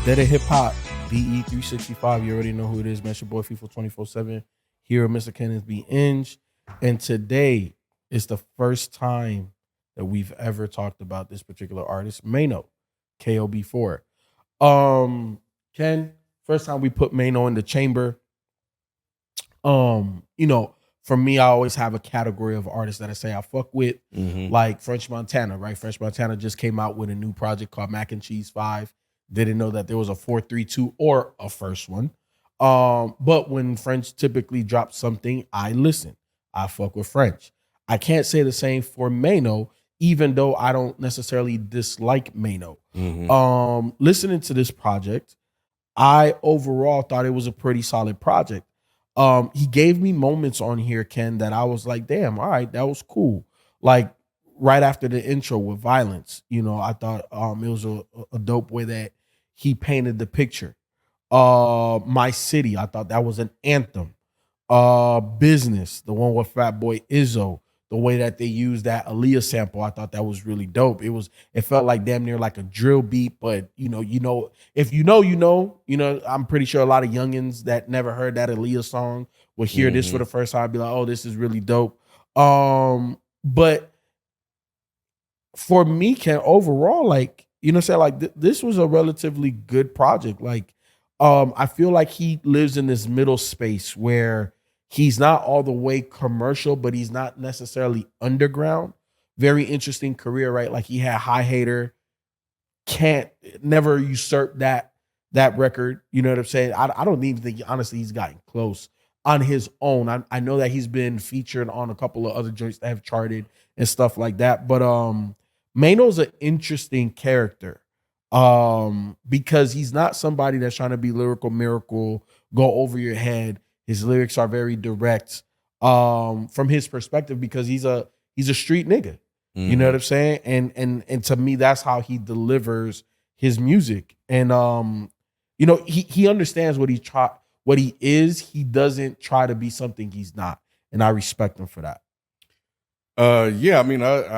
Dead of Hip Hop, BE 365. You already know who it is, man. It's your boy FIFA 24/7 here at Mr. Kenneth B. Inge. And today is the first time that we've ever talked about this particular artist, Maino, K.O.B. 4. Ken, first time we put Maino in the chamber. For me, I always have a category of artists that I say I fuck with, like French Montana, right? French Montana just came out with a new project called Mac and Cheese 5. Didn't know that there was a 432 or a first one. But when French typically drops something, I listen. I fuck with French. I can't say the same for Maino, even though I don't necessarily dislike Maino. Listening to this project, I overall thought it was a pretty solid project. He gave me moments on here, Ken, that I was like, damn, all right, that was cool. Like right after the intro with Violence, I thought it was a dope way that he painted the picture. My City, I thought that was an anthem. Business, the one with Fat Boy Izzo, the way that they used that Aaliyah sample, I thought that was really dope. It felt like damn near like a drill beat, but if I'm pretty sure a lot of youngins that never heard that Aaliyah song will hear this for the first time and be like, oh, this is really dope. But for me, Ken, overall, this was a relatively good project. I feel like he lives in this middle space where he's not all the way commercial, but he's not necessarily underground. Very interesting career, right? Like he had High Hater, can't never usurp that record. You know what I'm saying? I don't even think honestly he's gotten close on his own. I know that he's been featured on a couple of other joints that have charted and stuff like that. But Maino's an interesting character. Because he's not somebody that's trying to be lyrical miracle, go over your head. His lyrics are very direct from his perspective because he's a street nigga. You know what I'm saying? And to me, that's how he delivers his music. And he understands what he is. He doesn't try to be something he's not. And I respect him for that. Yeah, I mean, I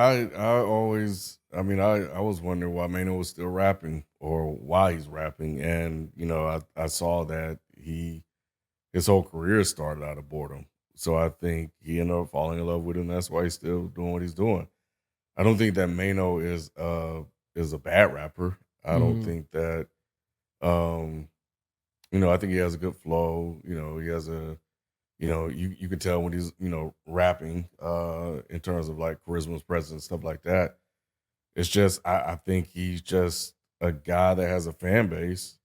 was wondering why Maino was still rapping or why he's rapping. And, I saw that his whole career started out of boredom. So I think he ended up falling in love with him. That's why he's still doing what he's doing. I don't think that Maino is a bad rapper. I don't think that, I think he has a good flow. He has you can tell when he's, rapping in terms of like charisma, presence, stuff like that. It's just, I think he's just a guy that has a fan base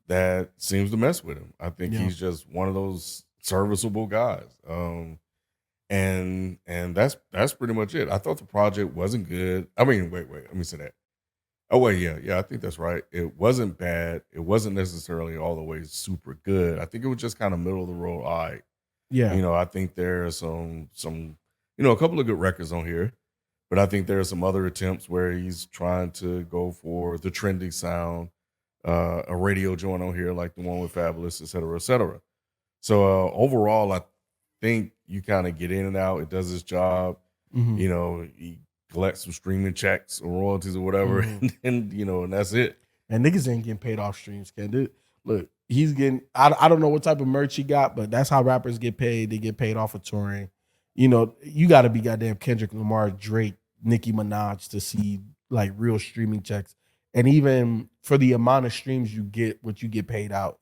that seems to mess with him. I think he's just one of those serviceable guys. And that's pretty much it. I thought the project wasn't good. I mean, wait, let me say that. Oh, wait, yeah, I think that's right. It wasn't bad. It wasn't necessarily all the way super good. I think it was just kind of middle of the road. All right. Yeah. I think there's some a couple of good records on here. But I think there are some other attempts where he's trying to go for the trending sound, a radio joint on here like the one with Fabulous, et cetera, et cetera. So overall, I think you kind of get in and out. It does its job. He collects some streaming checks or royalties or whatever, and that's it. And niggas ain't getting paid off streams, Ken. Look, he's getting, I don't know what type of merch he got, but that's how rappers get paid. They get paid off of touring. You got to be goddamn Kendrick Lamar, Drake, Nicki Minaj to see like real streaming checks. And even for the amount of streams you get, what you get paid out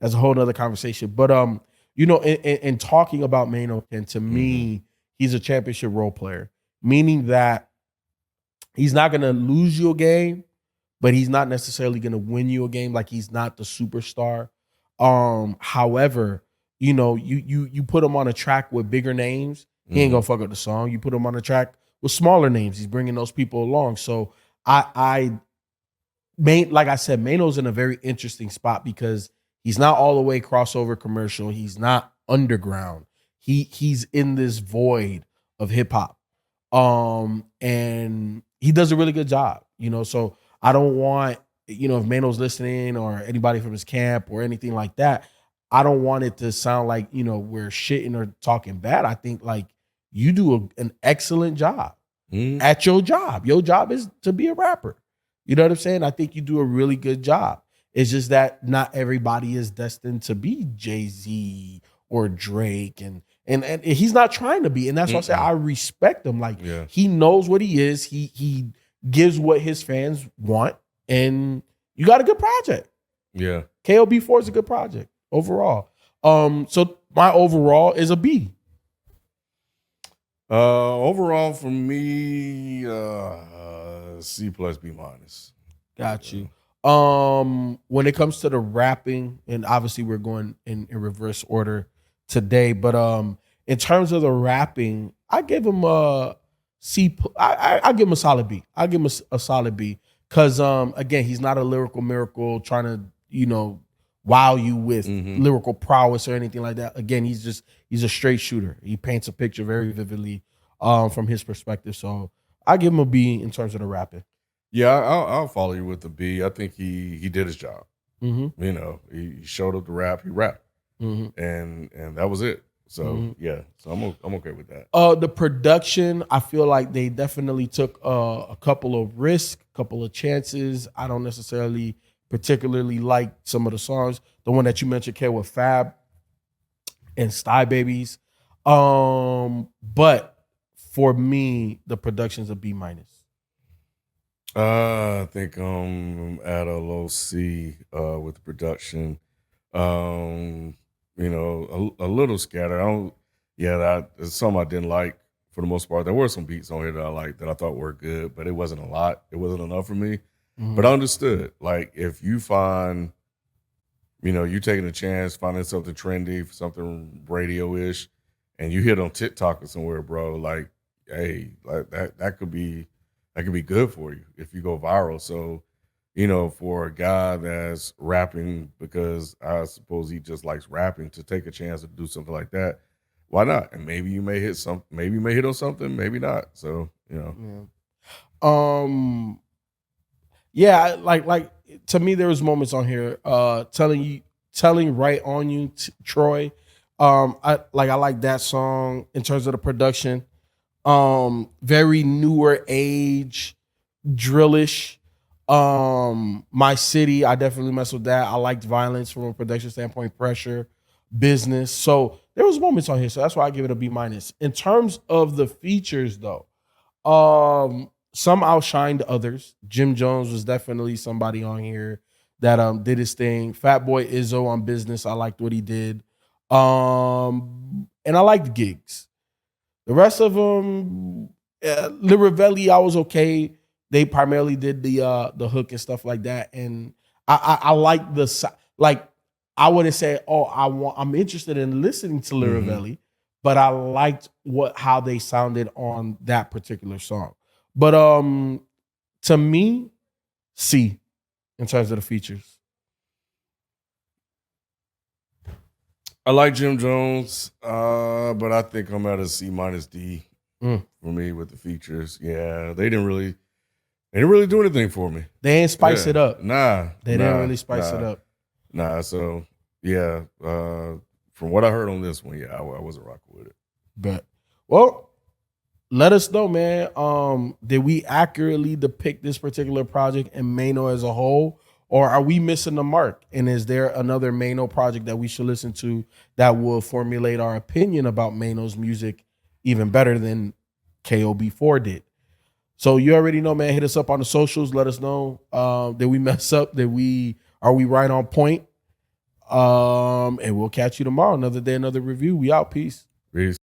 that's a whole nother conversation. But in talking about Maino, and to me, he's a championship role player, meaning that he's not gonna lose you a game, but he's not necessarily gonna win you a game. Like he's not the superstar. However, you put him on a track with bigger names, he ain't gonna fuck up the song. You put him on a track with smaller names, he's bringing those people along. So like I said, Maino's in a very interesting spot because he's not all the way crossover commercial. He's not underground. He's in this void of hip hop. And he does a really good job, so I don't want, if Maino's listening or anybody from his camp or anything like that, I don't want it to sound like, we're shitting or talking bad. I think like you do an excellent job at your job. Your job is to be a rapper. You know what I'm saying? I think you do a really good job. It's just that not everybody is destined to be Jay-Z or Drake, and he's not trying to be. And that's why I say I respect him. Like he knows what he is. He gives what his fans want, and you got a good project. Yeah. K.O.B. 4 is a good project overall. So my overall is a B. Overall for me, C plus B minus. Got you. When it comes to the rapping, and obviously we're going in reverse order today, but in terms of the rapping, I give him a C. I give him a solid B. I give him a solid B because again, he's not a lyrical miracle trying to wow you with lyrical prowess or anything like that. Again, he's a straight shooter. He paints a picture very vividly from his perspective. So I give him a B in terms of the rapping. Yeah, I'll follow you with the B. I think he did his job. He showed up to rap. He rapped, and that was it. So yeah, so I'm okay with that. The production, I feel like they definitely took a couple of risks, a couple of chances. I don't necessarily particularly like some of the songs. The one that you mentioned, K, with Fab and Sty Babies. But for me, the production's a B minus. I think I'm at a low C with the production. A little scattered. That's something I didn't like for the most part. There were some beats on here that I liked that I thought were good, but it wasn't a lot. It wasn't enough for me. But I understood. Like if you find, you taking a chance, finding something trendy, something radio-ish, and you hit on TikTok or somewhere, bro, like, hey, like that could be good for you if you go viral. So, for a guy that's rapping, because I suppose he just likes rapping, to take a chance to do something like that, why not? And maybe you may hit on something, maybe not. So, Yeah, like to me, there was moments on here telling right on you, Troy. I like that song in terms of the production. Very newer age, drillish. My City, I definitely mess with that. I liked Violence from a production standpoint, Pressure, Business. So there was moments on here, so that's why I give it a B minus. In terms of the features, though, some outshined others. Jim Jones was definitely somebody on here that did his thing. Fat Boy Izzo on Business, I liked what he did. And I liked Gigs. The rest of them, Lil Revelli, I was okay. They primarily did the hook and stuff like that, and I like I wouldn't say I'm interested in listening to Lil Revelli, but I liked how they sounded on that particular song. But to me, C in terms of the features. I like Jim Jones, but I think I'm at a C minus D for me with the features. Yeah, they didn't really do anything for me. They ain't spice it up. They didn't really spice it up. So yeah, from what I heard on this one, yeah, I wasn't rocking with it. But let us know, man. Did we accurately depict this particular project and Maino as a whole? Or are we missing the mark? And is there another Maino project that we should listen to that will formulate our opinion about Maino's music even better than K.O.B. 4 did? So you already know, man. Hit us up on the socials. Let us know. Did we mess up? Are we right on point? And we'll catch you tomorrow. Another day, another review. We out. Peace. Peace.